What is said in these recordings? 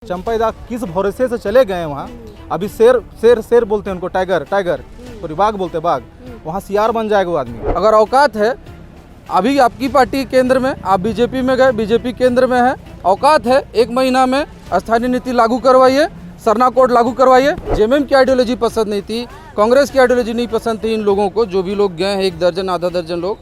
चंपाई दा किस भरोसे से चले गए वहाँ। अभी शेर शेर शेर बोलते हैं उनको, टाइगर टाइगर, और बाघ बोलते हैं बाघ। वहाँ सियार बन जाएगा वो आदमी। अगर औकात है, अभी आपकी पार्टी केंद्र में, आप बीजेपी में गए, बीजेपी केंद्र में है, औकात है 1 महीना में स्थानीय नीति लागू करवाइए, सरना कोड लागू करवाइए। जेएमएम की आइडियोलॉजी पसंद नहीं थी, कांग्रेस की आइडियोलॉजी नहीं पसंद थी इन लोगों को, जो भी लोग गए हैं 1 दर्जन आधा दर्जन लोग,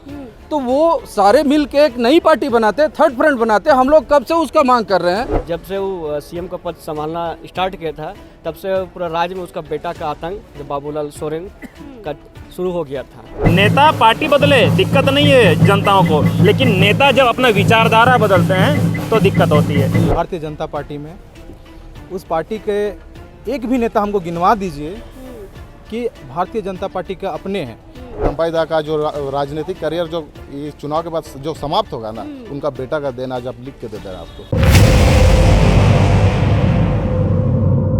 तो वो सारे मिल के एक नई पार्टी बनाते, थर्ड फ्रंट बनाते। हम लोग कब से उसका मांग कर रहे हैं। जब से वो सीएम का पद संभालना स्टार्ट किया था, तब से पूरा राज्य में उसका बेटा का आतंक, जो बाबूलाल सोरेन का शुरू हो गया था। नेता पार्टी बदले दिक्कत नहीं है जनताओं को, लेकिन नेता जब अपना विचारधारा बदलते हैं तो दिक्कत होती है। भारतीय जनता पार्टी में उस पार्टी के एक भी नेता हमको गिनवा दीजिए कि भारतीय जनता पार्टी के अपने हैं। चंपाई दा का जो राजनीतिक करियर जो इस चुनाव के बाद जो समाप्त होगा ना, उनका बेटा का देना आज आप लिख के दे दे रहे हैं आपको।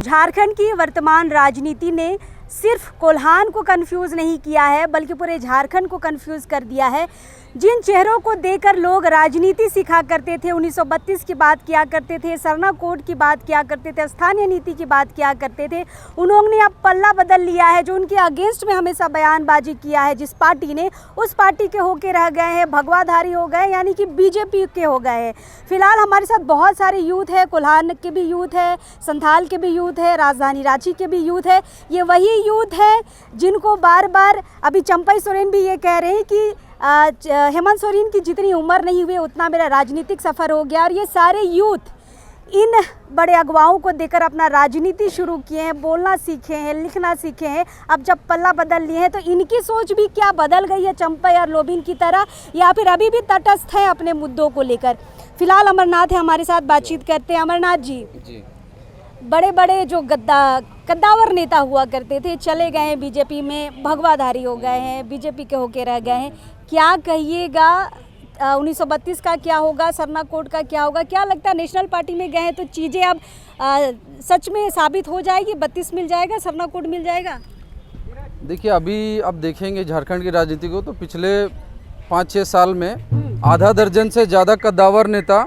झारखंड की वर्तमान राजनीति ने सिर्फ कोल्हान को कंफ्यूज नहीं किया है, बल्कि पूरे झारखंड को कंफ्यूज कर दिया है। जिन चेहरों को देखकर लोग राजनीति सिखा करते थे, 1932 की बात किया करते थे, सरना कोड की बात किया करते थे, स्थानीय नीति की बात किया करते थे, उन्होंने अब पल्ला बदल लिया है। जो उनके अगेंस्ट में हमेशा बयानबाजी किया है जिस पार्टी ने, उस पार्टी के होके रह गए हैं, भगवाधारी हो गए, यानी कि बीजेपी के हो गए हैं। फिलहाल हमारे साथ बहुत सारे यूथ है, कोल्हान के भी यूथ है, संथाल के भी यूथ है, राजधानी रांची के भी यूथ है। ये वही यूथ है जिनको बार बार अभी चंपाई सोरेन भी ये कह रहे हैं कि हेमंत सोरेन की जितनी उम्र नहीं हुई उतना मेरा राजनीतिक सफ़र हो गया। और ये सारे यूथ इन बड़े अगुवाओं को देकर अपना राजनीति शुरू किए हैं, बोलना सीखे हैं, लिखना सीखे हैं। अब जब पल्ला बदल लिए हैं तो इनकी सोच भी क्या बदल गई है चंपाई और लोबिन की तरह, या फिर अभी भी तटस्थ है अपने मुद्दों को लेकर। फिलहाल अमरनाथ है हमारे साथ, बातचीत करते हैं। अमरनाथ जी, बड़े बड़े जो कद्दावर नेता हुआ करते थे चले गए हैं बीजेपी में, भगवाधारी हो गए हैं, बीजेपी के होके रह गए हैं। क्या कहिएगा 1932 का क्या होगा, सरना कोड का क्या होगा? क्या लगता है नेशनल पार्टी में गए हैं तो चीज़ें अब सच में साबित हो जाएगी? 32 मिल जाएगा, सरना कोड मिल जाएगा? देखिए, अभी अब देखेंगे झारखंड की राजनीति को तो पिछले 5-6 साल में आधा दर्जन से ज़्यादा कद्दावर नेता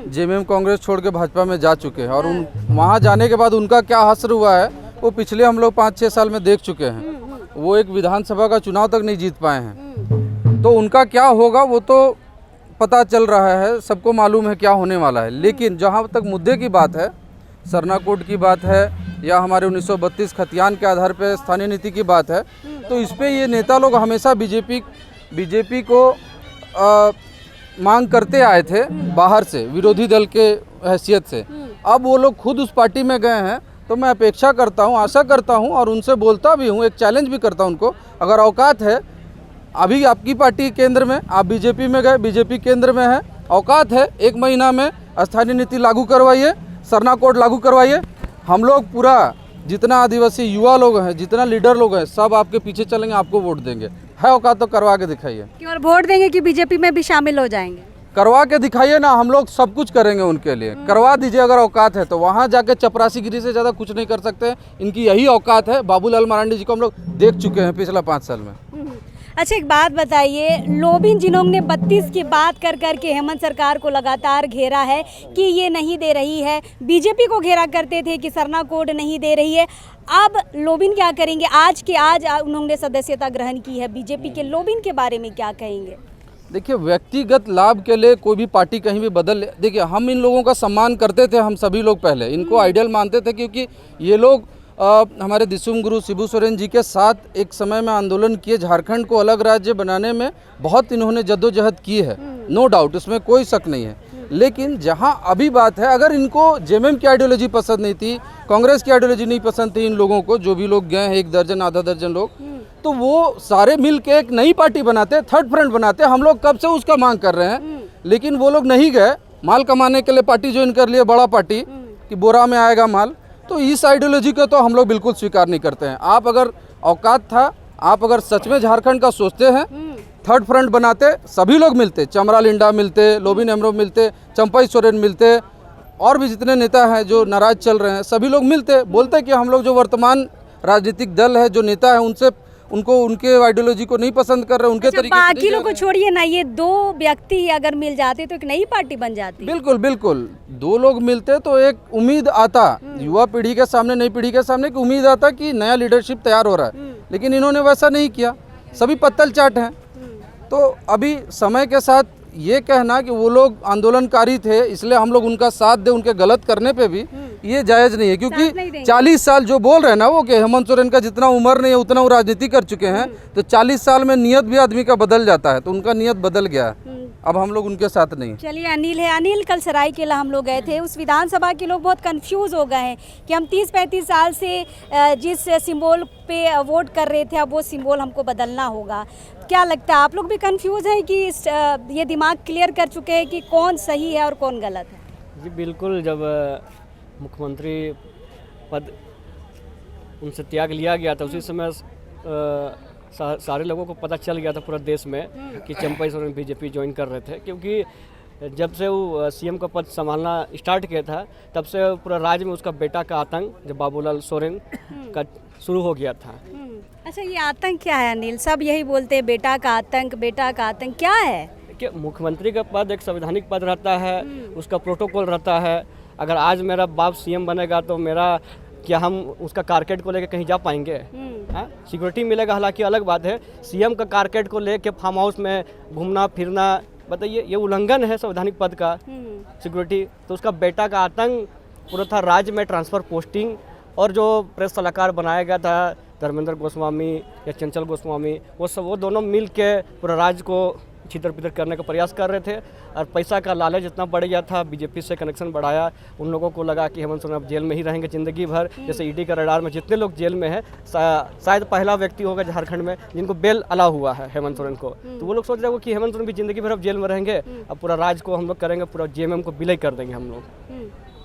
जेएमएम कांग्रेस छोड़ के भाजपा में जा चुके हैं। और वहाँ जाने के बाद उनका क्या हश्र हुआ है वो पिछले हम लोग 5-6 साल में देख चुके हैं। वो एक विधानसभा का चुनाव तक नहीं जीत पाए हैं, तो उनका क्या होगा वो तो पता चल रहा है, सबको मालूम है क्या होने वाला है। लेकिन जहाँ तक मुद्दे की बात है, सरना कोड की बात है या हमारे 1932 खतियान के आधार पर स्थानीय नीति की बात है, तो इस पर ये नेता लोग हमेशा बीजेपी को मांग करते आए थे बाहर से, विरोधी दल के हैसियत से। अब वो लोग खुद उस पार्टी में गए हैं, तो मैं अपेक्षा करता हूँ, आशा करता हूँ और उनसे बोलता भी हूँ, एक चैलेंज भी करता हूँ उनको, अगर औकात है, अभी आपकी पार्टी केंद्र में, आप बीजेपी में गए, बीजेपी केंद्र में है, औकात है 1 महीना में स्थानीय नीति लागू करवाइए, सरना कोड लागू करवाइए। हम लोग पूरा जितना आदिवासी युवा लोग हैं, जितना लीडर लोग हैं, सब आपके पीछे चलेंगे, आपको वोट देंगे। है औकात तो करवा के दिखाइए। केवल वोट देंगे कि बीजेपी में भी शामिल हो जाएंगे? करवा के दिखाइए ना, हम लोग सब कुछ करेंगे उनके लिए। करवा दीजिए अगर औकात है तो। वहाँ जाके चपरासीगिरी से ज़्यादा कुछ नहीं कर सकते, इनकी यही औकात है। बाबूलाल मरांडी जी को हम लोग देख चुके हैं पिछला 5 साल में। अच्छा, एक बात बताइए, लोबिन जिन्होंने 32 की बात कर करके हेमंत सरकार को लगातार घेरा है कि ये नहीं दे रही है, बीजेपी को घेरा करते थे कि सरना कोड नहीं दे रही है, अब लोबिन क्या करेंगे? आज के आज उन्होंने सदस्यता ग्रहण की है बीजेपी के, लोबिन के बारे में क्या कहेंगे? देखिए, व्यक्तिगत लाभ के लिए कोई भी पार्टी कहीं भी बदल, देखिए हम इन लोगों का सम्मान करते थे, हम सभी लोग पहले इनको आइडियल मानते थे, क्योंकि ये लोग हमारे दिसुम गुरु शिबू सोरेन जी के साथ एक समय में आंदोलन किए, झारखंड को अलग राज्य बनाने में बहुत इन्होंने जद्दोजहद की है, नो डाउट, उसमें कोई शक नहीं है। लेकिन जहां अभी बात है, अगर इनको जेएमएम की आइडियोलॉजी पसंद नहीं थी, कांग्रेस की आइडियोलॉजी नहीं पसंद थी इन लोगों को, जो भी लोग गए हैं 1 दर्जन आधा दर्जन लोग, तो वो सारे मिल के एक नई पार्टी बनाते, थर्ड फ्रंट बनाते। हम लोग कब से उसका मांग कर रहे हैं, लेकिन वो लोग नहीं गए। माल कमाने के लिए पार्टी ज्वाइन कर लिए, बड़ा पार्टी कि बोरा में आएगा माल, तो इस आइडियोलॉजी को तो हम लोग बिल्कुल स्वीकार नहीं करते हैं। आप अगर औकात था, आप अगर सच में झारखंड का सोचते हैं, थर्ड फ्रंट बनाते, सभी लोग मिलते, चमरा लिंडा मिलते, लोबिन एमरो मिलते, चंपाई सोरेन मिलते, और भी जितने नेता हैं जो नाराज चल रहे हैं, सभी लोग मिलते, बोलते कि हम लोग जो वर्तमान राजनीतिक दल है, जो नेता है, उनको उनके आइडियोलॉजी को नहीं पसंद कर रहे, उनके अच्छा, तरीके से नहीं बाकी जा लोग को रहे हैं। छोड़िए ना, ये दो व्यक्ति ही अगर मिल जाते तो एक नई पार्टी बन जाती। बिल्कुल बिल्कुल, दो लोग मिलते तो एक उम्मीद आता युवा पीढ़ी के सामने, नई पीढ़ी के सामने, एक उम्मीद आता कि नया लीडरशिप तैयार हो रहा है, लेकिन इन्होंने वैसा नहीं किया, सभी पत्तल चाट हैं। तो अभी समय के साथ ये कहना कि वो लोग आंदोलनकारी थे इसलिए हम लोग उनका साथ दे, उनके गलत करने पे भी ये जायज़ नहीं है, साथ नहीं क्योंकि देंगे। 40 साल जो बोल रहे हैं ना वो कि हेमंत सोरेन का जितना उम्र नहीं है उतना वो राजनीति कर चुके हैं, तो 40 साल में नियत भी आदमी का बदल जाता है, तो उनका नियत बदल गया है, अब हम लोग उनके साथ नहीं हैं। चलिए, अनिल है। अनिल, कल सरायकेला हम लोग गए थे, उस विधानसभा के लोग बहुत कंफ्यूज हो गए हैं कि हम 30-35 साल से जिस सिंबल पे वोट कर रहे थे अब वो सिंबल हमको बदलना होगा। क्या लगता है, आप लोग भी कंफ्यूज हैं कि ये दिमाग क्लियर कर चुके हैं कि कौन सही है और कौन गलत है? जी बिल्कुल, जब मुख्यमंत्री पद उनसे त्याग लिया गया था उसी समय सारे लोगों को पता चल गया था पूरा देश में कि चंपई सोरेन बीजेपी ज्वाइन कर रहे थे, क्योंकि जब से वो सीएम का पद संभालना स्टार्ट किया था तब से पूरा राज्य में उसका बेटा का आतंक, जो बाबूलाल सोरेन का शुरू हो गया था। अच्छा, ये आतंक क्या है अनिल? सब यही बोलते हैं बेटा का आतंक, बेटा का आतंक, क्या है? कि मुख्यमंत्री का पद एक संवैधानिक पद रहता है, उसका प्रोटोकॉल रहता है। अगर आज मेरा बाप सीएम बनेगा तो मेरा क्या हम उसका कारकेड को लेकर कहीं जा पाएंगे? सिक्योरिटी मिलेगा, हालांकि अलग बात है, सीएम का कारकेड को लेकर फार्म हाउस में घूमना फिरना, बताइए ये उल्लंघन है संवैधानिक पद का, सिक्योरिटी। तो उसका बेटा का आतंक पूरा था, राज्य में ट्रांसफ़र पोस्टिंग, और जो प्रेस सलाहकार बनाया गया था धर्मेंद्र गोस्वामी या चंचल गोस्वामी, वो दोनों मिल के पूरा राज्य को छितर पितर करने का प्रयास कर रहे थे, और पैसा का लालच इतना बढ़ गया था, बीजेपी से कनेक्शन बढ़ाया। उन लोगों को लगा कि हेमंत सोरेन अब जेल में ही रहेंगे ज़िंदगी भर, जैसे ईडी का रडार में जितने लोग जेल में हैं, शायद पहला व्यक्ति होगा झारखंड में जिनको बेल अलाउ हुआ है हेमंत सोरेन को। तो वो लोग सोच रहे हो कि हेमंत सोरेन भी ज़िंदगी भर अब जेल में रहेंगे, अब पूरा राज्य को हम लोग करेंगे, पूरा जेएमएम को विलय कर देंगे हम लोग।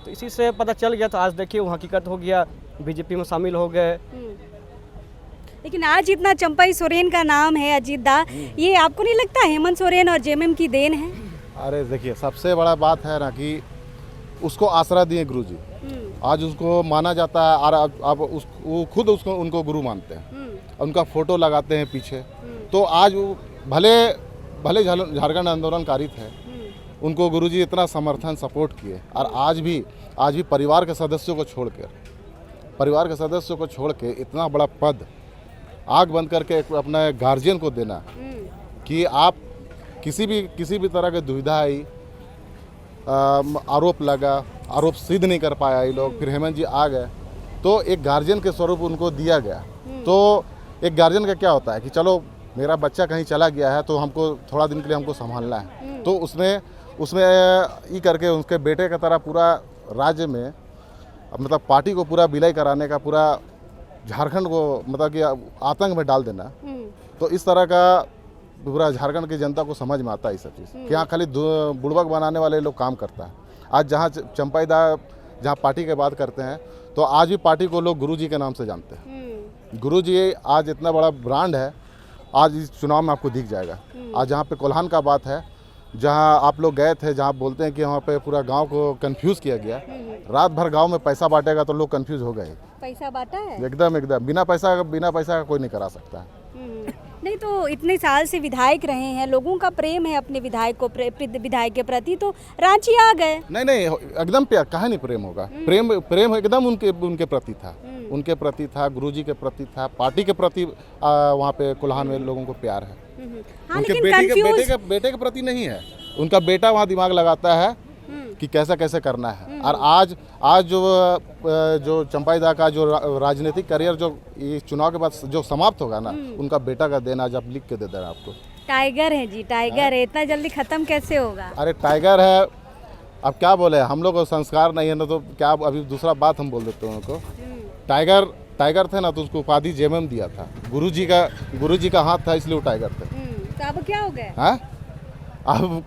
तो इसी से पता चल गया। तो आज देखिए वो हकीकत हो गया, बीजेपी में शामिल हो गए। लेकिन आज इतना चंपई सोरेन का नाम है अजीत दा, ये आपको नहीं लगता हेमंत सोरेन और जेएमएम की देन है? अरे देखिए, सबसे बड़ा बात है ना कि उसको आसरा दिए गुरुजी, आज उसको माना जाता है, और अब वो खुद उसको उनको गुरु मानते हैं, उनका फोटो लगाते हैं पीछे। तो आज वो भले झारखंड आंदोलनकारी थे, उनको गुरुजी इतना समर्थन सपोर्ट किए, और आज भी परिवार के सदस्यों को छोड़ के इतना बड़ा पद आग बंद करके अपने गार्जियन को देना कि आप किसी भी तरह की दुविधा आई, आरोप सिद्ध नहीं कर पाया ये लोग, फिर हेमंत जी आ गए, तो एक गार्जियन के स्वरूप उनको दिया गया। तो एक गार्जियन का क्या होता है कि चलो मेरा बच्चा कहीं चला गया है तो हमको थोड़ा दिन के लिए हमको संभालना है, तो उसमें ये करके उसके बेटे की तरह पूरा राज्य में मतलब पार्टी को पूरा विलय कराने का, पूरा झारखंड को मतलब कि आतंक में डाल देना। तो इस तरह का पूरा झारखंड की जनता को समझ में आता है ये सब चीज़ कि यहाँ खाली बुड़बक बनाने वाले लोग काम करता है। आज जहाँ चंपई दा जहाँ पार्टी की बात करते हैं तो आज भी पार्टी को लोग गुरुजी के नाम से जानते हैं। गुरुजी आज इतना बड़ा ब्रांड है, आज इस चुनाव में आपको दिख जाएगा। आज जहाँ पे कोल्हान का बात है, जहाँ आप लोग गए थे, जहाँ बोलते हैं कि वहाँ पे पूरा गांव को कंफ्यूज किया गया, रात भर गांव में पैसा बांटेगा तो लोग कंफ्यूज हो गए। पैसा बांटा है एकदम बिना पैसा का कोई नहीं करा सकता है। नहीं तो इतने साल से विधायक रहे हैं, लोगों का प्रेम है अपने विधायक के प्रति, तो रांची आ गए। नहीं एकदम प्यार, कहाँ नहीं प्रेम होगा, प्रेम एकदम उनके प्रति था, उनके प्रति था, गुरुजी के प्रति था, पार्टी के प्रति वहाँ पे कोल्हान में लोगों को प्यार है। हाँ, उनके लेकिन बेटे के प्रति नहीं है, उनका बेटा वहाँ दिमाग लगाता है कि कैसे करना है। और आज जो चंपई दा का जो राजनीतिक करियर जो ये चुनाव के बाद जो समाप्त होगा ना, उनका बेटा का देन आज आप लिख के दे देना आपको। टाइगर है जी, टाइगर है, इतना जल्दी खत्म कैसे होगा? अरे टाइगर है, अब क्या बोले, हम लोग को संस्कार नहीं है ना, तो क्या अभी दूसरा बात हम बोल देते हैं उनको। टाइगर थे ना, तो उसको उपाधि जेएमएम दिया था, गुरुजी का हाथ था, इसलिए वो टाइगर थे। तो अब क्या हो गए? हाँ, अब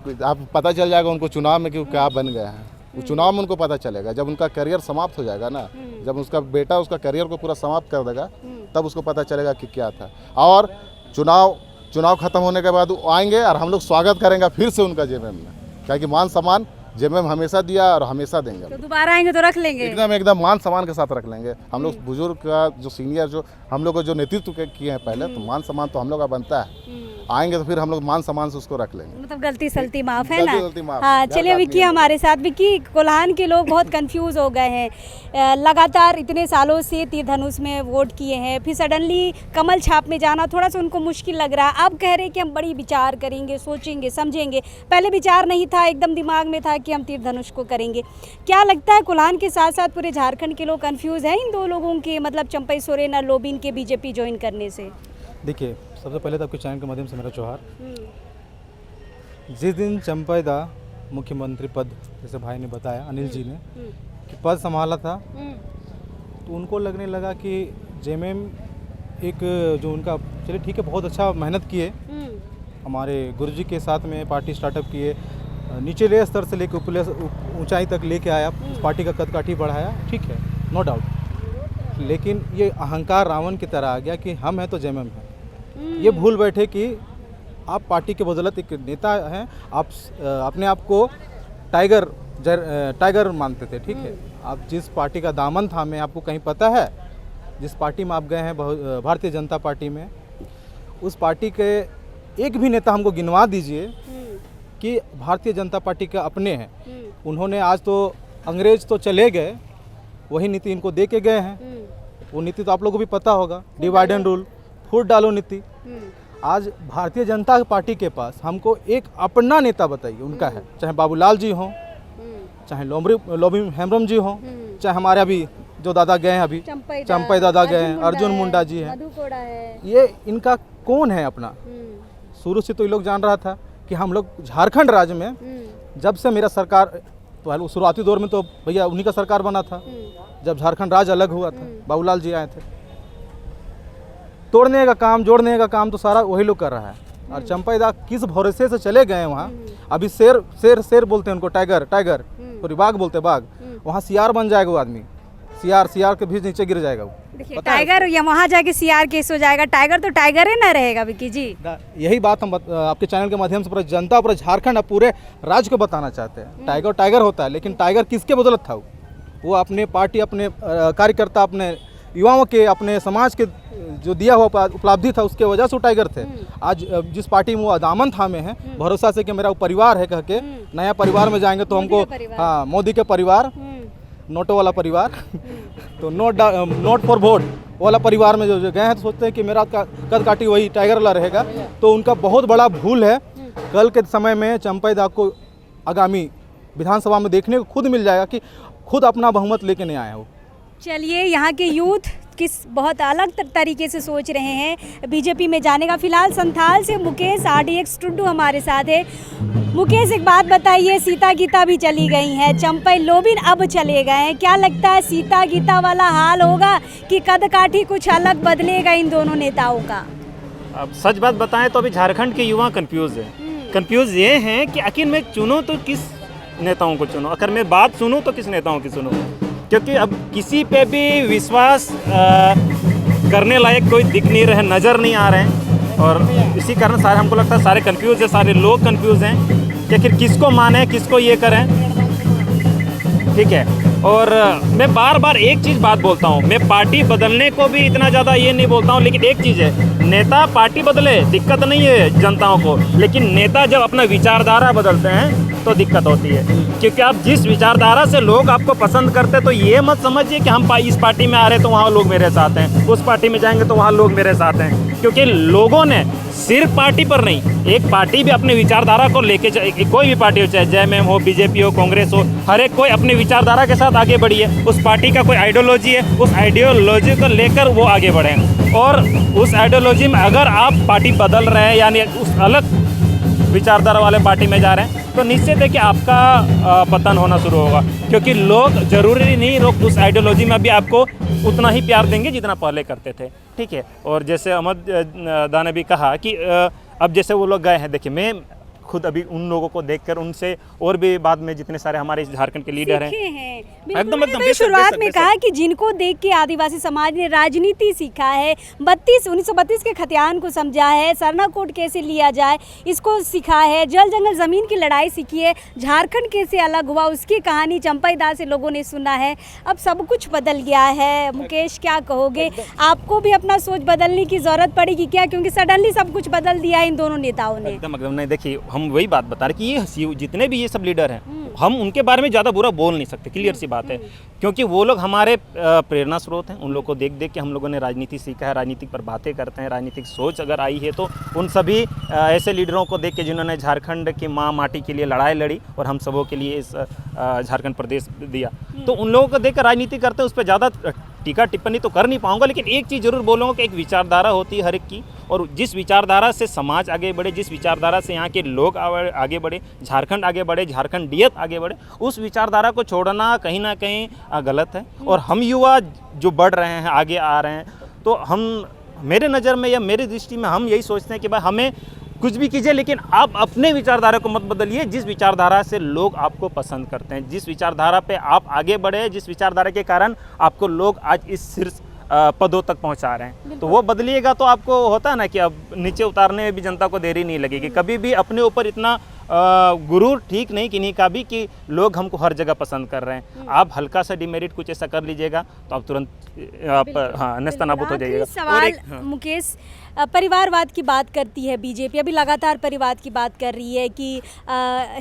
पता चल जाएगा उनको चुनाव में कि क्या बन गए हैं। वो चुनाव में उनको पता चलेगा, जब उनका करियर समाप्त हो जाएगा ना, जब उसका बेटा उसका करियर को पूरा समाप्त कर देगा, तब उसको पता चलेगा कि क्या था। और चुनाव खत्म होने के बाद वो आएंगे और हम लोग स्वागत करेंगे फिर से उनका जेएमएम में, क्या कि मान सम्मान जेएमएम हमेशा दिया और हमेशा देंगे। तो दोबारा आएंगे तो रख लेंगे? एकदम एकदम मान सम्मान के साथ रख लेंगे। हम लोग बुजुर्ग का जो सीनियर जो हम लोग को जो नेतृत्व किए हैं पहले, तो मान सम्मान तो हम लोग का बनता है। आएंगे तो फिर हम लोग मान सम्मान से उसको रख लेंगे। मतलब गलती सलती माफ है ना? गलती माफ। हाँ, चलिए विक्की हमारे साथ। विक्की, कोल्हान के लोग बहुत कंफ्यूज हो गए हैं। लगातार इतने सालों से तीर धनुष में वोट किए हैं, फिर सडनली कमल छाप में जाना थोड़ा सा उनको मुश्किल लग रहा है। अब कह रहे हैं कि हम बड़ी विचार करेंगे, सोचेंगे, समझेंगे। पहले विचार नहीं था, एकदम दिमाग में था कि हम तीर धनुष को करेंगे। क्या लगता है कोल्हान के साथ साथ पूरे झारखंड के लोग कंफ्यूज हैं इन दो लोगों के, मतलब चंपई सोरेन और लोबिन के बीजेपी ज्वाइन करने से? देखिए, सबसे पहले तो आपके चैनल के माध्यम से मेरा जोहार। जिस दिन चंपई दा मुख्यमंत्री पद, जैसे भाई ने बताया, अनिल जी ने, कि पद संभाला था, तो उनको लगने लगा कि जेएमएम एक जो उनका, चलिए ठीक है, बहुत अच्छा मेहनत किए, हमारे गुरुजी के साथ में पार्टी स्टार्टअप किए, निचले स्तर से लेकर ऊंचाई तक लेके आया, पार्टी का कद काठी बढ़ाया, ठीक है, नो डाउट। लेकिन ये अहंकार रावण की तरह आ गया कि हम हैं तो जेएमएम है। ये भूल बैठे कि आप पार्टी के बदौलत एक नेता हैं, आप अपने आप को टाइगर मानते थे, ठीक है। आप जिस पार्टी का दामन थामे, आपको कहीं पता है, जिस पार्टी में आप गए हैं, भारतीय जनता पार्टी में, उस पार्टी के एक भी नेता हमको गिनवा दीजिए कि भारतीय जनता पार्टी के अपने हैं। उन्होंने आज तो अंग्रेज तो चले गए, वही नीति इनको दे के गए हैं। वो नीति तो आप लोगों को भी पता होगा, डिवाइड एंड रूल, फूट डालो नीति। आज भारतीय जनता पार्टी के पास हमको एक अपना नेता बताइए, उनका है, चाहे बाबूलाल जी हों, चाहे लोबिन हेम्ब्रम जी हों, चाहे हमारे अभी जो दादा गए हैं, अभी चंपई दादा गए हैं, अर्जुन मुंडा जी हैं, ये इनका कौन है अपना? शुरू से तो ये लोग जान रहा था कि हम लोग झारखंड राज्य में, जब से मेरा सरकार, तो शुरुआती दौर में तो भैया उन्हीं का सरकार बना था, जब झारखंड राज्य अलग हुआ था, बाबूलाल जी आए थे। तोड़ने का काम, जोड़ने का काम तो सारा वही लोग कर रहा है। और चंपई दा किस भरोसे से चले गए वहाँ, अभी शेर बोलते हैं उनको, टाइगर, तो बाघ बोलते, बाघ, वहाँ सियार बन जाएगा वो आदमी, सियार के भी नीचे गिर जाएगा वो। देखिए, टाइगर या वहाँ जाके सियार केस हो जाएगा, टाइगर तो टाइगर ही ना रहेगा विक्की जी। यही बात हम आपके चैनल के माध्यम से पूरा जनता, पूरा झारखंड, पूरे राज्य को बताना चाहते हैं। टाइगर होता है, लेकिन टाइगर किसके बदौलत था? वो अपने पार्टी, अपने कार्यकर्ता, अपने युवाओं के, अपने समाज के जो दिया हुआ उपलब्धि था, उसके वजह से वो टाइगर थे। आज जिस पार्टी में वो दामन थामे हैं, भरोसा से कि मेरा परिवार है कह के, नया परिवार में जाएंगे तो हमको, हाँ, मोदी के परिवार, नोटो वाला परिवार तो नोट फॉर वोट वाला परिवार में जो गए हैं, तो सोचते हैं कि मेरा कद काठी वही टाइगर वाला रहेगा। तो उनका बहुत बड़ा भूल है। कल के समय में चंपई दा को आगामी विधानसभा में देखने को खुद मिल जाएगा कि खुद अपना बहुमत लेके नहीं आया हो। चलिए, यहाँ के यूथ किस बहुत अलग तरीके से सोच रहे हैं बीजेपी में जाने का। फिलहाल संथाल से मुकेश RDX टुड्डू हमारे साथ है। मुकेश, एक बात बताइए, सीता गीता भी चली गई हैं, चंपई लोबिन अब चले गए हैं, क्या लगता है सीता गीता वाला हाल होगा कि कद काठी कुछ अलग बदलेगा इन दोनों नेताओं का? अब सच बात बताएं तो अभी झारखंड के युवा कंफ्यूज है। कंफ्यूज ये हैं कि आखिर मैं चुनूं तो किस नेताओं को चुनूं, अगर मैं बात सुनूं तो किस नेताओं की सुनूं, क्योंकि अब किसी पे भी विश्वास करने लायक कोई दिख नहीं रहे, नज़र नहीं आ रहे हैं। और इसी कारण सारे, हमको लगता है सारे कंफ्यूज है, सारे लोग कंफ्यूज हैं कि आखिर किसको माने, किसको ये करें, ठीक है। और मैं बार बार एक चीज़ बात बोलता हूँ, मैं पार्टी बदलने को भी इतना ज़्यादा ये नहीं बोलता हूँ, लेकिन एक चीज़ है, नेता पार्टी बदले दिक्कत नहीं है जनताओं को, लेकिन नेता जब अपना विचारधारा बदलते हैं तो दिक्कत होती है। क्योंकि आप जिस विचारधारा से लोग आपको पसंद करते, तो ये मत समझिए कि हम इस पार्टी में आ रहे तो वहाँ लोग मेरे साथ हैं, उस पार्टी में जाएंगे तो वहाँ लोग मेरे साथ हैं। क्योंकि लोगों ने सिर्फ पार्टी पर नहीं, एक पार्टी भी अपने विचारधारा को लेके, कोई भी पार्टी हो, चाहे जेएमएम हो, बीजेपी हो, कांग्रेस हो, हर एक कोई अपने विचारधारा के साथ आगे बढ़ी है। उस पार्टी का कोई आइडियोलॉजी है, उस आइडियोलॉजी को लेकर वो आगे बढ़ें। और उस आइडियोलॉजी में अगर आप पार्टी बदल रहे हैं, यानी उस अलग विचारधारा वाले पार्टी में जा रहे हैं, तो निश्चित है कि आपका पतन होना शुरू होगा। क्योंकि लोग, जरूरी नहीं लोग उस आइडियोलॉजी में भी आपको उतना ही प्यार देंगे जितना पहले करते थे, ठीक है। और जैसे अहमद दा ने भी कहा कि अब जैसे वो लोग गए हैं, देखिए मैं खुद अभी उन लोगों को देखकर उनसे और भी बाद में जितने सारे हमारे झारखंड के लीडर हैं एकदम मैंने शुरुआत में कहा कि जिनको देख के आदिवासी समाज ने राजनीति सीखा है, 1932 के खतियान को समझा है, सरना कोड कैसे लिया जाए इसको सीखा है, जल जंगल ज़मीन की लड़ाई सीखी है, झारखंड कैसे अलग हुआ उसकी कहानी चंपाई दास से लोगों ने सुना है। अब सब कुछ बदल गया है। मुकेश क्या कहोगे, आपको भी अपना सोच बदलने की ज़रूरत पड़ेगी क्या, क्योंकि सडनली सब कुछ बदल दिया है इन दोनों नेताओं ने? एकदम नहीं, देखिए हम वही बात बता रहे कि ये जितने भी ये सब लीडर हैं हम उनके बारे में ज़्यादा बुरा बोल नहीं सकते, क्लियर सी बात है, क्योंकि वो लोग हमारे प्रेरणा स्रोत हैं। उन लोग को देख देख के हम लोगों ने राजनीति सीखा है, राजनीतिक पर बातें करते हैं, राजनीतिक सोच अगर आई है तो उन सभी ऐसे लीडरों को देख के जिन्होंने झारखंड की माँ माटी के लिए लड़ाई लड़ी और हम सबों के लिए इस झारखंड प्रदेश दिया, तो उन लोगों को देख कर राजनीति करते हैं। उस पर ज़्यादा टीका टिप्पणी तो कर नहीं पाऊंगा, लेकिन एक चीज़ जरूर बोलूँगा कि एक विचारधारा होती है हर एक की, और जिस विचारधारा से समाज आगे बढ़े, जिस विचारधारा से यहाँ के लोग आगे बढ़े, झारखंड आगे बढ़े, झारखंडियत आगे बढ़े, उस विचारधारा को छोड़ना कहीं ना कहीं गलत है। और हम युवा जो बढ़ रहे हैं, आगे आ रहे हैं, तो हम मेरे नज़र में या मेरी दृष्टि में हम यही सोचते हैं कि भाई हमें कुछ भी कीजिए, लेकिन आप अपने विचारधारा को मत बदलिए। जिस विचारधारा से लोग आपको पसंद करते हैं, जिस विचारधारा पे आप आगे बढ़े, जिस विचारधारा के कारण आपको लोग आज इस शीर्ष पदों तक पहुंचा रहे हैं, तो वो बदलिएगा तो आपको होता है ना कि अब नीचे उतारने में भी जनता को देरी नहीं लगेगी। कभी भी अपने ऊपर इतना गुरूर ठीक नहीं किन्हीं का भी कि लोग हमको हर जगह पसंद कर रहे हैं। आप हल्का सा डिमेरिट कुछ ऐसा कर लीजिएगा तो आप तुरंत नेस्तनाबूत हो जाइएगा। सवाल मुकेश, परिवारवाद की बात करती है बीजेपी, अभी लगातार परिवार की बात कर रही है कि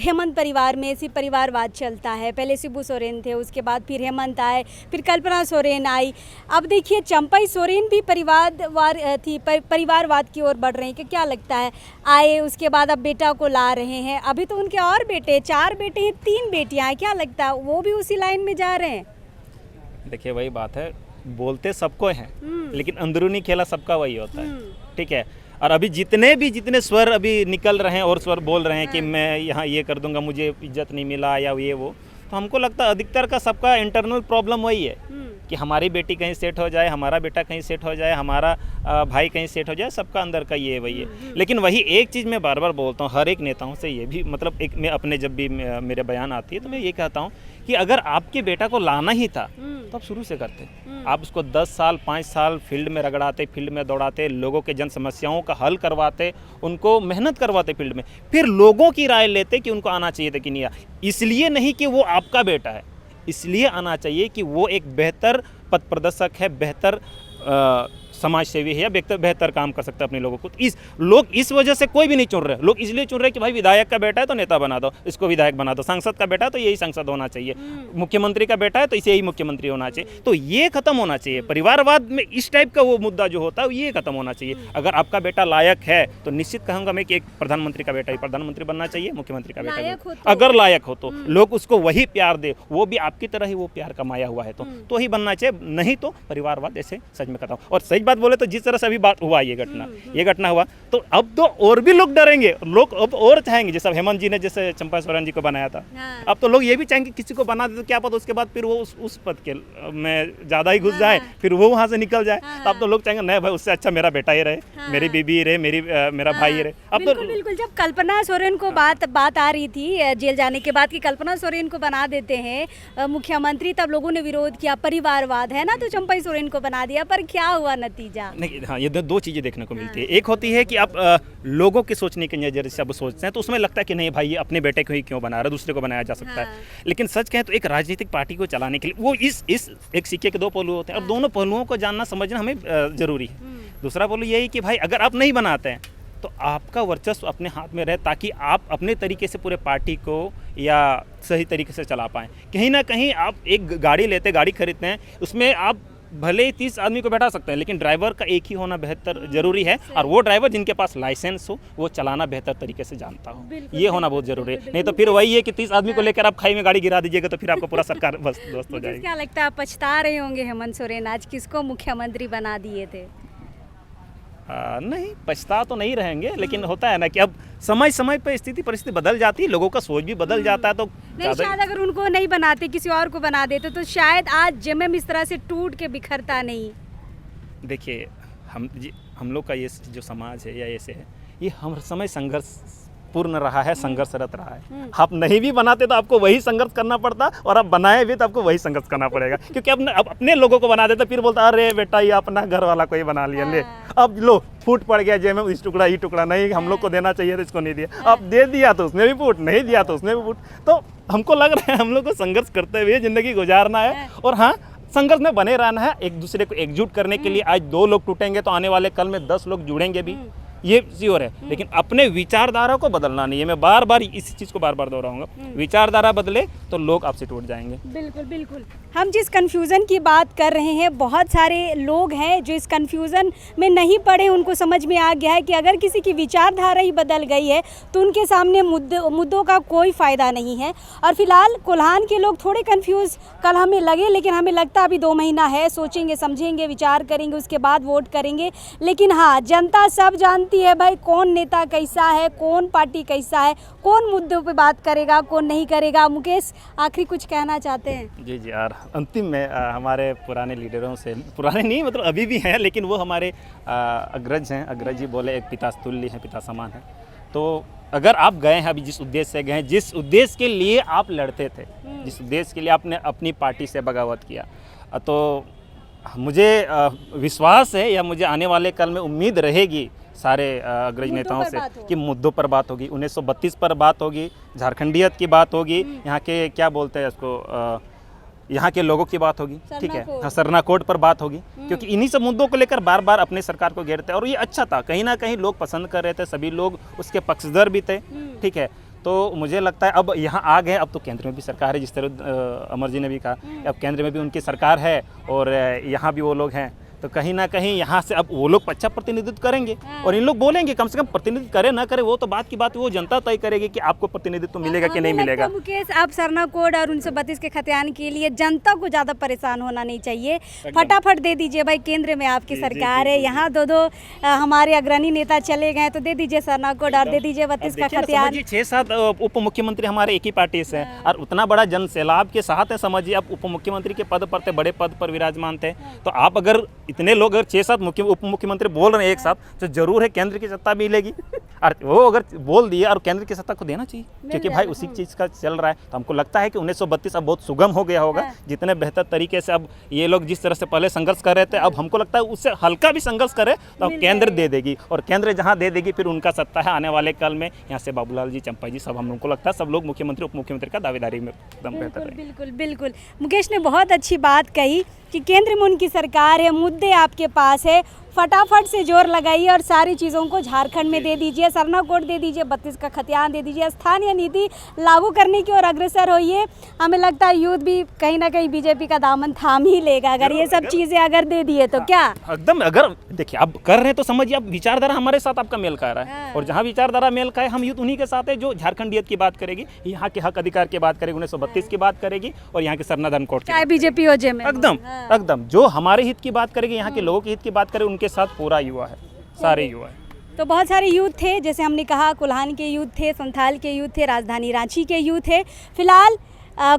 हेमंत परिवार में सिर्फ परिवारवाद चलता है। पहले शिबू सोरेन थे, उसके बाद फिर हेमंत आए, फिर कल्पना सोरेन आई, अब देखिए चंपाई सोरेन भी परिवारवाद की ओर बढ़ रही है। क्या लगता है, आए उसके बाद अब बेटा को ला रहे हैं, अभी तो उनके और बेटे, 4 बेटे हैं, 3 बेटियां हैं, क्या लगता है वो भी उसी लाइन में जा रहे हैं? देखिए वही बात है, बोलते सबको हैं लेकिन अंदरूनी खेला सबका वही होता है, ठीक है। और अभी जितने स्वर अभी निकल रहे हैं और स्वर बोल रहे हैं कि मैं यहाँ ये कर दूंगा, मुझे इज्जत नहीं मिला या ये वो, तो हमको लगता है अधिकतर का सबका इंटरनल प्रॉब्लम वही है कि हमारी बेटी कहीं सेट हो जाए, हमारा बेटा कहीं सेट हो जाए, हमारा भाई कहीं सेट हो जाए, सबका अंदर का ये वही है। लेकिन वही एक चीज़ मैं बार बार बोलता हूँ हर एक नेताओं से, ये भी मतलब एक मैं अपने जब भी मेरे बयान आती है तो मैं ये कहता हूँ कि अगर आपके बेटा को लाना ही था तो आप शुरू से करते। आप उसको 10 साल 5 साल फील्ड में रगड़ाते, फील्ड में दौड़ाते, लोगों के जन समस्याओं का हल करवाते, उनको मेहनत करवाते फील्ड में, फिर लोगों की राय लेते कि उनको आना चाहिए था कि नहीं आया। इसलिए नहीं कि वो आपका बेटा है, इसलिए आना चाहिए कि वो एक बेहतर पथ प्रदर्शक है, बेहतर समाज सेवी है या बेहतर काम कर सकता है अपने लोगों को। लोग इस वजह से कोई भी नहीं चुन रहे, लोग इसलिए चुन रहे कि भाई विधायक का बेटा है तो नेता बना दो, इसको विधायक बना दो, सांसद का बेटा है तो यही सांसद होना चाहिए, मुख्यमंत्री का बेटा है तो इसे यही मुख्यमंत्री होना चाहिए। तो ये खत्म होना चाहिए, परिवारवाद में इस टाइप का वो मुद्दा जो होता है ये खत्म होना चाहिए। अगर आपका बेटा लायक है तो निश्चित कहूँगा मैं कि एक प्रधानमंत्री का बेटा ही प्रधानमंत्री बनना चाहिए, मुख्यमंत्री का बेटा अगर लायक हो तो लोग उसको वही प्यार दे, वो भी आपकी तरह ही वो प्यार कमाया हुआ है तो ही बनना चाहिए, नहीं तो परिवारवाद ऐसे सच में खत्म। और सच बात बोले तो जिस तरह से अभी बात हुआ ये घटना हुआ तो अब तो और भी लोग डरेंगे, लोग अब और चाहेंगे, जैसे हेमंत जी ने जैसे चंपा सोरेन जी को बनाया था, अब तो लोग ये भी चाहेंगे किसी को बना दे तो क्या पता उसके बाद फिर वो उस पद के में ज़्यादा ही घुस जाए, फिर वो वहाँ से निकल जाए। तो अब तो लोग चाहेंगे नहीं भाई उससे अच्छा मेरा बेटा ही रहे, मेरी बीबी रहे, मेरा भाई रहे। अब तो बिल्कुल जब कल्पना सोरेन को बात आ रही थी जेल जाने के बाद कि कल्पना सोरेन को बना देते हैं मुख्यमंत्री, तब लोगों ने विरोध किया, परिवारवाद है ना, तो चंपाई सोरेन को बना दिया, पर क्या हुआ नतीजा? नहीं, हाँ, ये दो चीज़ें देखने को मिलती है। एक होती है कि आप लोगों के सोचने के नज़रिए से आप सोचते हैं तो उसमें लगता है कि नहीं भाई ये अपने बेटे को ही क्यों बना रहा है, दूसरे को बनाया जा सकता है। लेकिन सच कहें तो एक राजनीतिक पार्टी को चलाने के लिए वो इस एक सिक्के के 2 पहलू होते हैं और दोनों पहलुओं को जानना समझना हमें ज़रूरी है। दूसरा पहलू यही कि भाई अगर आप नहीं बनाते हैं तो आपका वर्चस्व अपने हाथ में रहे, ताकि आप अपने तरीके से पूरे पार्टी को या सही तरीके से चला पाएँ। कहीं ना कहीं आप एक गाड़ी खरीदते हैं, उसमें आप भले ही 30 आदमी को बैठा सकते हैं लेकिन ड्राइवर का एक ही होना बेहतर जरूरी है, और वो ड्राइवर जिनके पास लाइसेंस हो, वो चलाना बेहतर तरीके से जानता हो, ये होना बहुत जरूरी है। नहीं तो फिर वही है कि 30 आदमी को लेकर आप खाई में गाड़ी गिरा दीजिएगा तो फिर आपको पूरा सरकार बस दोस्त हो जाएगी। क्या लगता है, पछता रहे होंगे हेमंत सोरेन आज किसको मुख्यमंत्री बना दिए थे? नहीं, पछता तो नहीं रहेंगे, लेकिन होता है ना कि अब समय पे स्थिति परिस्थिति बदल जाती है, लोगों का सोच भी बदल जाता है। तो नहीं, शायद अगर उनको नहीं बनाते किसी और को बना देते तो शायद आज जेएमएम इस तरह से टूट के बिखरता नहीं। देखिए हम लोग का ये जो समाज है या ऐसे है, ये हर समय संघर्ष पूर्ण रहा है, संघर्षरत रहा है। आप नहीं भी बनाते तो आपको वही संघर्ष करना पड़ता, और आप बनाए भी तो आपको वही संघर्ष करना पड़ेगा, क्योंकि अब अपने लोगों को बना देते फिर बोलता अरे बेटा ये अपना घर वाला को ही बना लिया, ले अब लो फूट पड़ गया जेब में, इस टुकड़ा ही टुकड़ा नहीं हम लोग को देना चाहिए तो इसको नहीं दिया, अब दे दिया तो उसने भी फूट, नहीं दिया तो उसने भी फूट। तो हमको लग रहा है हम लोग को संघर्ष करते हुए ज़िंदगी गुजारना है, और हाँ संघर्ष में बने रहना है, एक दूसरे को एकजुट करने के लिए। आज 2 लोग टूटेंगे तो आने वाले कल में 10 लोग जुड़ेंगे भी, ये श्योर है। लेकिन अपने विचारधारा को बदलना नहीं है, मैं बार बार इसी चीज़ को बार बार दोहराऊंगा, विचारधारा बदले तो लोग आपसे टूट जाएंगे। बिल्कुल बिल्कुल। हम जिस कन्फ्यूज़न की बात कर रहे हैं, बहुत सारे लोग हैं जो इस कन्फ्यूज़न में नहीं पड़े, उनको समझ में आ गया है कि अगर किसी की विचारधारा ही बदल गई है तो उनके सामने मुद्दों का कोई फ़ायदा नहीं है। और फिलहाल कोल्हान के लोग थोड़े कन्फ्यूज़ कल हमें लगे, लेकिन हमें लगता अभी 2 महीना है, सोचेंगे समझेंगे विचार करेंगे, उसके बाद वोट करेंगे। लेकिन हाँ, जनता सब जानती है भाई कौन नेता कैसा है, कौन पार्टी कैसा है, कौन मुद्दों पे बात करेगा, कौन नहीं करेगा। मुकेश, आखिरी कुछ कहना चाहते हैं? जी यार, अंतिम में हमारे पुराने लीडरों से, पुराने नहीं मतलब अभी भी हैं, लेकिन वो हमारे अग्रज हैं, अग्रज जी बोले एक पिता तुल्य हैं, पिता समान है। तो अगर आप गए हैं अभी जिस उद्देश्य से गए हैं, जिस उद्देश्य के लिए आप लड़ते थे, जिस उद्देश्य के लिए आपने अपनी पार्टी से बगावत किया, तो मुझे विश्वास है या मुझे आने वाले कल में उम्मीद रहेगी सारे अग्रज नेताओं से कि मुद्दों पर बात होगी, 1932 पर बात होगी, झारखंडियत की बात होगी, यहाँ के क्या बोलते हैं उसको, यहाँ के लोगों की बात होगी, ठीक है, हाँ सरना कोड पर बात होगी, क्योंकि इन्हीं सब मुद्दों को लेकर बार बार अपने सरकार को घेरते हैं। और ये अच्छा था, कहीं ना कहीं लोग पसंद कर रहे थे, सभी लोग उसके पक्षधर भी थे, ठीक है। तो मुझे लगता है अब यहाँ आ गए, अब तो केंद्र में भी सरकार है, जिस तरह अमर जी ने भी कहा, अब केंद्र में भी उनकी सरकार है और यहाँ भी वो लोग हैं, तो कहीं ना कहीं यहाँ से अब वो लोग अच्छा प्रतिनिधित्व करेंगे और इन लोग बोलेंगे, कम से कम प्रतिनिधित्व करे ना करे वो तो बात की बात, वो जनता तय करेगी कि आपको प्रतिनिधित्व मिलेगा कि नहीं मिलेगा। मुकेश, आप सरना कोड और 1932 के खतियान के लिए जनता को ज़्यादा परेशान होना नहीं चाहिए, फटाफट दे दीजिए भाई, केंद्र में आपकी सरकार है, यहाँ 2 हमारे अग्रणी नेता चले गए, तो दे दीजिए सरना कोड और दे दीजिए 32 का खतियान। 6-7 उप मुख्यमंत्री हमारे एक ही पार्टी से हैं और उतना बड़ा जन सैलाब के साथ है, समझिए आप उप मुख्यमंत्री के पद पर थे, बड़े पद पर विराजमान थे, तो आप अगर इतने लोग अगर 6-7 उप मुख्यमंत्री बोल रहे हैं एक साथ, तो जरूर है केंद्र की सत्ता मिलेगी। और वो अगर बोल दिए और केंद्र की सत्ता को देना चाहिए, क्योंकि भाई उसी चीज़ का चल रहा है। तो हमको लगता है कि 1932 अब बहुत सुगम हो गया होगा, जितने बेहतर तरीके से अब ये लोग जिस तरह से पहले संघर्ष कर रहे थे, अब हमको लगता है उससे हल्का भी संघर्ष करे तो अब केंद्र दे देगी, और केंद्र जहाँ दे देगी फिर उनका सत्ता है आने वाले कल में। यहाँ से बाबूलाल जी, चंपा जी, सब हमको लगता है सब लोग मुख्यमंत्री उप मुख्यमंत्री का दावेदारी में एकदम बेहतर है। बिल्कुल बिल्कुल, मुकेश ने बहुत अच्छी बात कही कि केंद्र में उनकी सरकार है, मुद्दे आपके पास है, फटाफट से जोर लगाइए और सारी चीज़ों को झारखंड में दे दीजिए, सरना कोड दे दीजिए, 32 का खतियान दे दीजिए, स्थानीय नीति लागू करने की ओर अग्रसर होइए। हमें लगता है यूथ भी कहीं ना कहीं बीजेपी का दामन थाम ही लेगा अगर ये सब चीज़ें अगर दे दिए तो। क्या एकदम, अगर देखिए आप कर रहे हैं तो समझिए आप विचारधारा हमारे साथ आपका मेल खा रहा है, और जहाँ विचारधारा मेल खाए हम यूथ उन्हीं के साथ है जो झारखंडियत की बात करेगी, यहाँ के हक अधिकार की बात करेगी, 1932 की बात करेगी, और यहाँ के सरना धर्म कोड चाहे बीजेपी हो जे में, एकदम एकदम जो हमारे हित की बात करेगी, यहाँ के लोगों के हित की बात करेगी, उनके साथ पूरा युवा है, सारे युवा है। तो बहुत सारे यूथ थे, जैसे हमने कहा कोल्हान के यूथ थे, संथाल के यूथ थे, राजधानी रांची के यूथ थे। फिलहाल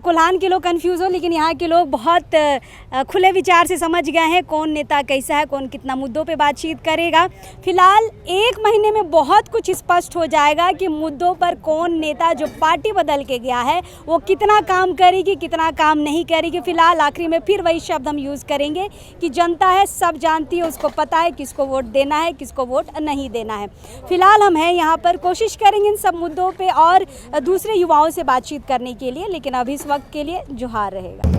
कोल्हान के लोग कंफ्यूज हो, लेकिन यहाँ के लोग बहुत खुले विचार से समझ गए हैं कौन नेता कैसा है, कौन कितना मुद्दों पे बातचीत करेगा। फिलहाल 1 महीने में बहुत कुछ स्पष्ट हो जाएगा कि मुद्दों पर कौन नेता जो पार्टी बदल के गया है वो कितना काम करेगी, कितना काम नहीं करेगी। फिलहाल आखिरी में फिर वही शब्द हम यूज़ करेंगे कि जनता है, सब जानती है, उसको पता है किसको वोट देना है, किसको वोट नहीं देना है। फिलहाल हम हैं यहाँ पर, कोशिश करेंगे इन सब मुद्दों पर और दूसरे युवाओं से बातचीत करने के लिए, लेकिन अभी इस वक्त के लिए जोहार रहेगा।